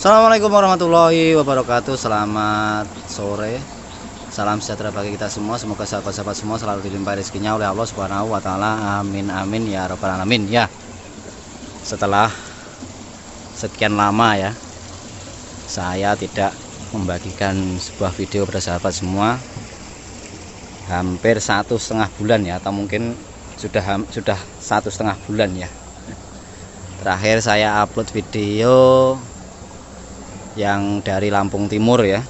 Assalamualaikum warahmatullahi wabarakatuh. Selamat sore. Salam sejahtera bagi kita semua. Semoga sahabat-sahabat semua selalu dilimpahi rezekinya oleh Allah Subhanahu wa taala. Amin amin ya rabbal alamin. Ya. Setelah sekian lama ya, saya tidak membagikan sebuah video pada sahabat semua. Hampir 1,5 bulan ya, atau mungkin sudah 1,5 bulan ya. Terakhir saya upload video yang dari Lampung Timur ya,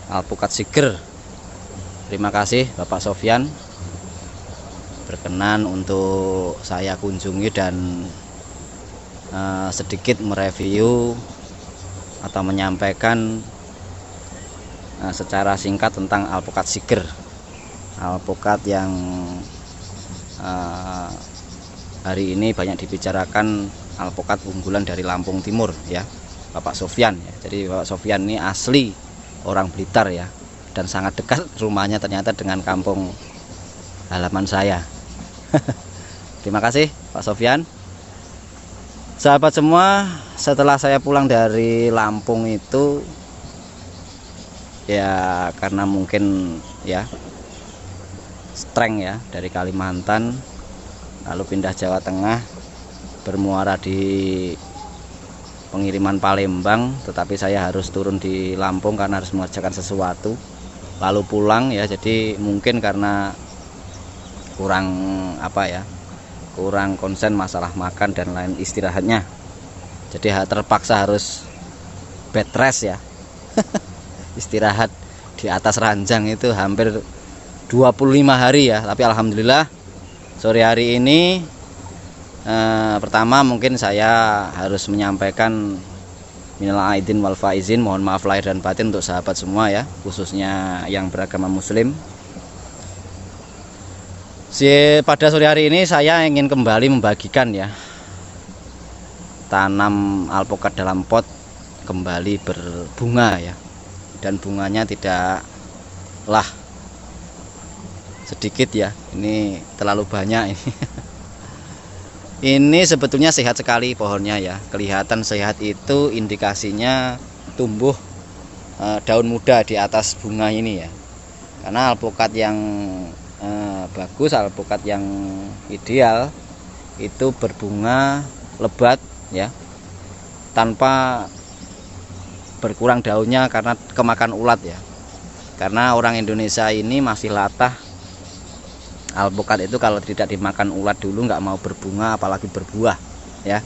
Alpukat Siger. Terima kasih Bapak Sofyan berkenan untuk saya kunjungi dan sedikit mereview atau menyampaikan secara singkat tentang Alpukat Siger, alpukat yang hari ini banyak dibicarakan, alpukat unggulan dari Lampung Timur ya, Bapak Sofyan ya. Jadi Bapak Sofyan ini asli orang Blitar ya, dan sangat dekat rumahnya ternyata dengan kampung halaman saya. Terima kasih Pak Sofyan. Sahabat semua, setelah saya pulang dari Lampung itu ya, karena mungkin ya streng ya dari Kalimantan lalu pindah Jawa Tengah, bermuara di pengiriman Palembang, tetapi saya harus turun di Lampung karena harus mengerjakan sesuatu lalu pulang ya. Jadi mungkin karena kurang kurang konsen masalah makan dan lain istirahatnya, jadi terpaksa harus bed rest ya. Istirahat di atas ranjang itu hampir 25 hari ya. Tapi alhamdulillah sore hari ini pertama mungkin saya harus menyampaikan minal aidin wal faizin, mohon maaf lahir dan batin untuk sahabat semua ya, khususnya yang beragama muslim. Pada sore hari ini saya ingin kembali membagikan ya, tanam alpukat dalam pot kembali berbunga ya, dan bunganya tidaklah sedikit ya, ini terlalu banyak ini. Ini sebetulnya sehat sekali pohonnya ya, kelihatan sehat itu indikasinya tumbuh daun muda di atas bunga ini ya. Karena alpukat yang bagus, alpukat yang ideal itu berbunga lebat ya, tanpa berkurang daunnya karena kemakan ulat ya. Karena orang Indonesia ini masih latah, alpukat itu kalau tidak dimakan ulat dulu nggak mau berbunga apalagi berbuah ya.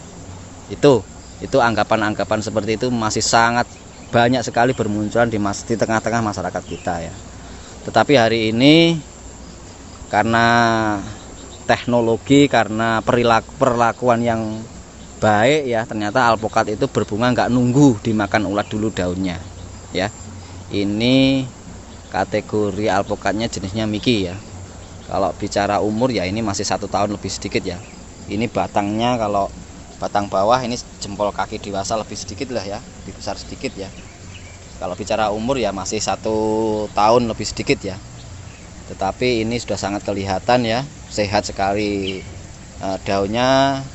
Itu anggapan-anggapan seperti itu masih sangat banyak sekali bermunculan di tengah-tengah masyarakat kita ya. Tetapi hari ini karena teknologi, karena perlakuan yang baik ya, ternyata alpukat itu berbunga nggak nunggu dimakan ulat dulu daunnya ya. Ini kategori alpukatnya jenisnya Miki ya. Kalau bicara umur ya, ini masih 1 tahun lebih sedikit ya. Ini batangnya, kalau batang bawah ini jempol kaki dewasa lebih sedikit lah ya, lebih besar sedikit ya. Kalau bicara umur ya masih 1 tahun lebih sedikit ya. Tetapi ini sudah sangat kelihatan ya, sehat sekali daunnya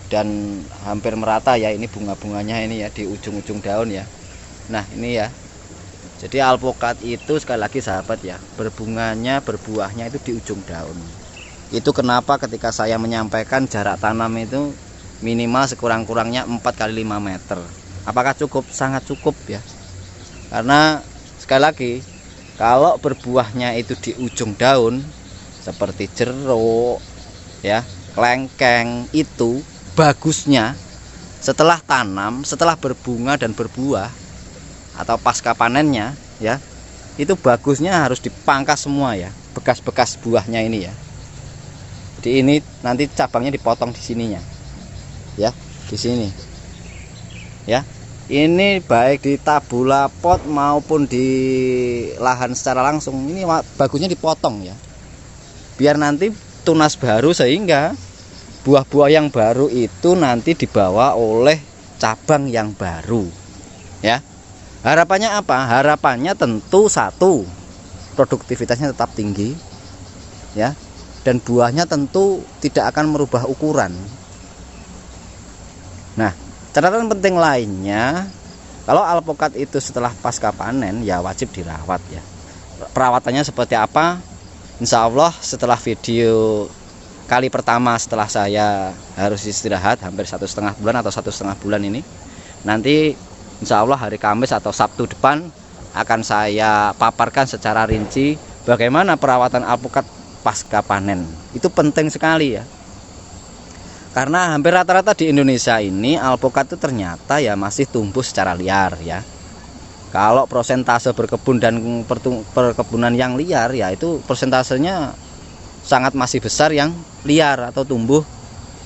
dan hampir merata ya. Ini bunga-bunganya ini ya di ujung-ujung daun ya. Nah ini ya. Jadi alpukat itu sekali lagi sahabat ya, berbunganya, berbuahnya itu di ujung daun. Itu kenapa ketika saya menyampaikan jarak tanam itu minimal sekurang-kurangnya 4 kali 5 meter. Apakah cukup? Sangat cukup ya. Karena sekali lagi, kalau berbuahnya itu di ujung daun seperti jeruk ya, kelengkeng, itu bagusnya setelah tanam, setelah berbunga dan berbuah atau pasca panennya ya, itu bagusnya harus dipangkas semua ya, bekas-bekas buahnya ini ya. Jadi ini nanti cabangnya dipotong di sininya ya, di sini ya. Ini baik di tabula pot maupun di lahan secara langsung, ini bagusnya dipotong ya, biar nanti tunas baru, sehingga buah-buah yang baru itu nanti dibawa oleh cabang yang baru ya. Harapannya apa? Harapannya tentu satu, produktivitasnya tetap tinggi ya, dan buahnya tentu tidak akan merubah ukuran. Nah, catatan penting lainnya, Kalau alpukat itu setelah pasca panen ya wajib dirawat ya. Perawatannya seperti apa? Insya Allah setelah video kali pertama setelah saya harus istirahat hampir 1,5 bulan atau 1,5 bulan ini, nanti insya Allah hari Kamis atau Sabtu depan akan saya paparkan secara rinci bagaimana perawatan alpukat pasca panen. Itu penting sekali ya, karena hampir rata-rata di Indonesia ini alpukat itu ternyata ya masih tumbuh secara liar ya. Kalau persentase berkebun dan perkebunan yang liar ya itu persentasenya sangat masih besar yang liar atau tumbuh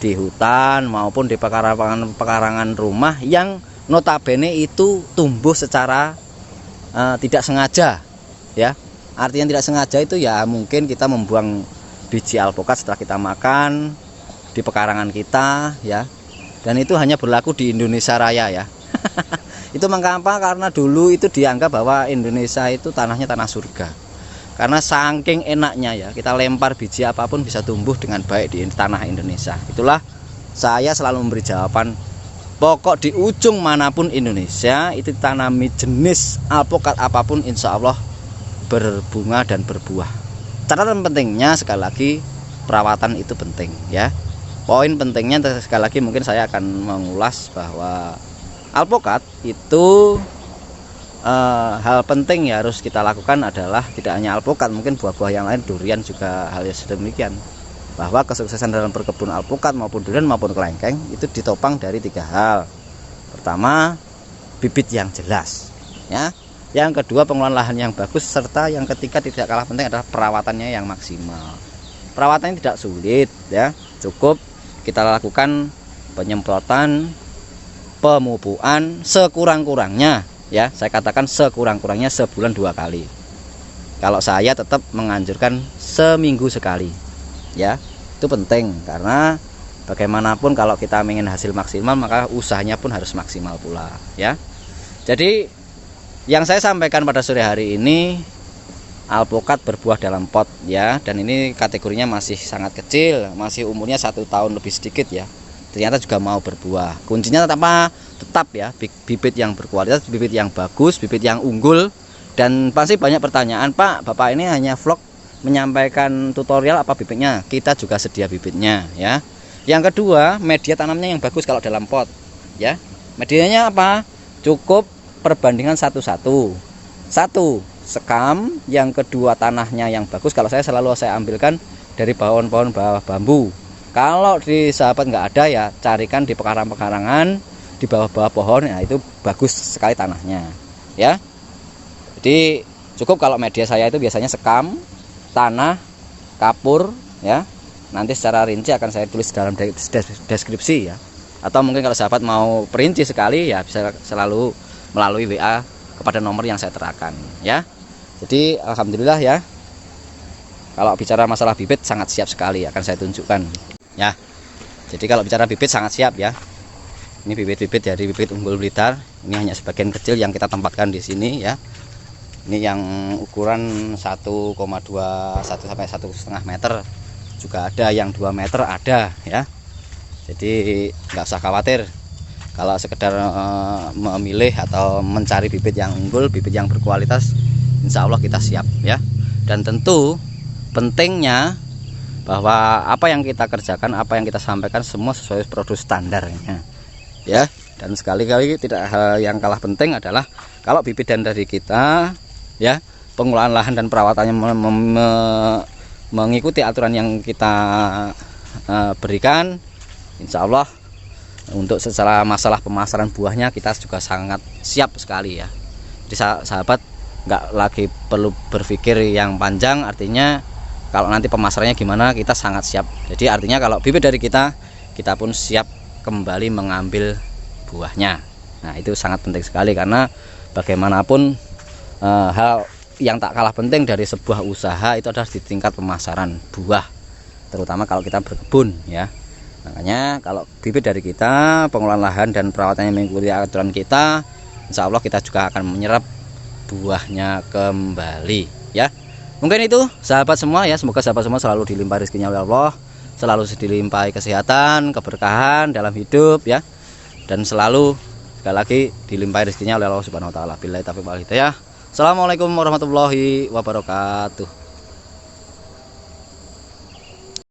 di hutan maupun di pekarangan rumah yang notabene itu tumbuh secara tidak sengaja ya. Artinya tidak sengaja itu ya mungkin kita membuang biji alpukat setelah kita makan di pekarangan kita ya. Dan itu hanya berlaku di Indonesia Raya ya. Itu mengapa? Karena dulu itu dianggap bahwa Indonesia itu tanahnya tanah surga. Karena saking enaknya ya, kita lempar biji apapun bisa tumbuh dengan baik di tanah Indonesia. Itulah saya selalu memberi jawaban, pokok di ujung manapun Indonesia itu tanami jenis alpukat apapun insya Allah berbunga dan berbuah. Catatan pentingnya sekali lagi, perawatan itu penting ya. Poin pentingnya sekali lagi mungkin saya akan mengulas bahwa alpukat itu hal penting ya harus kita lakukan adalah tidak hanya alpukat, mungkin buah-buah yang lain, durian juga hal yang sedemikian. Bahwa kesuksesan dalam berkebun alpukat maupun durian maupun kelengkeng itu ditopang dari 3 hal. Pertama, bibit yang jelas ya. Yang kedua, pengelolaan lahan yang bagus, serta yang ketiga tidak kalah penting adalah perawatannya yang maksimal. Perawatannya tidak sulit ya, cukup kita lakukan penyemprotan, pemupukan sekurang-kurangnya ya, saya katakan sekurang-kurangnya sebulan 2 kali. Kalau saya tetap menganjurkan seminggu sekali ya. Itu penting karena bagaimanapun kalau kita ingin hasil maksimal maka usahanya pun harus maksimal pula ya. Jadi yang saya sampaikan pada sore hari ini, alpukat berbuah dalam pot ya, dan ini kategorinya masih sangat kecil, masih umurnya 1 tahun lebih sedikit ya. Ternyata juga mau berbuah. Kuncinya tetap ya, bibit yang berkualitas, bibit yang bagus, bibit yang unggul. Dan pasti banyak pertanyaan, Pak, Bapak ini hanya vlog menyampaikan tutorial apa bibitnya? Kita juga sedia bibitnya ya. Yang kedua, media tanamnya yang bagus kalau dalam pot ya. Medianya apa? Cukup perbandingan 1:1. 1 sekam, yang kedua tanahnya yang bagus. Kalau saya selalu ambilkan dari pohon-pohon bawah bambu. Kalau di sahabat nggak ada ya carikan di pekarangan-pekarangan di bawah-bawah pohon ya, itu bagus sekali tanahnya ya. Jadi cukup kalau media saya itu biasanya sekam, tanah, kapur ya. Nanti secara rinci akan saya tulis dalam deskripsi ya. Atau mungkin kalau sahabat mau perinci sekali ya bisa selalu melalui WA kepada nomor yang saya terakan ya. Jadi alhamdulillah ya, kalau bicara masalah bibit sangat siap sekali akan saya tunjukkan ya. Jadi kalau bicara bibit sangat siap ya. Ini bibit-bibit dari bibit unggul Blitar. Ini hanya sebagian kecil yang kita tempatkan di sini ya. Ini yang ukuran 1,21 sampai 1,5 meter juga ada, yang 2 meter ada ya. Jadi nggak usah khawatir kalau sekedar memilih atau mencari bibit yang unggul, bibit yang berkualitas, insya Allah kita siap ya. Dan tentu pentingnya bahwa apa yang kita kerjakan, apa yang kita sampaikan semua sesuai prosedur standarnya ya. Dan sekali-kali tidak hal yang kalah penting adalah kalau bibit dari kita ya, pengelolaan lahan dan perawatannya mengikuti aturan yang kita berikan, insya Allah untuk secara masalah pemasaran buahnya kita juga sangat siap sekali ya. Jadi sahabat nggak lagi perlu berpikir yang panjang, artinya kalau nanti pemasarannya gimana kita sangat siap. Jadi artinya kalau bibit dari kita pun siap kembali mengambil buahnya. Nah itu sangat penting sekali karena bagaimanapun hal yang tak kalah penting dari sebuah usaha itu adalah di tingkat pemasaran buah, terutama kalau kita berkebun ya. Makanya kalau bibit dari kita, pengelolaan lahan dan perawatannya mengikuti aturan kita, insya Allah kita juga akan menyerap buahnya kembali ya. Mungkin itu sahabat semua ya, semoga sahabat semua selalu dilimpahi rezekinya oleh Allah, selalu dilimpahi kesehatan, keberkahan dalam hidup ya, dan selalu sekali semoga lagi dilimpahi rezekinya oleh Allah Subhanahu wa taala. Billahi taufiq wal hidayah. Assalamualaikum warahmatullahi wabarakatuh.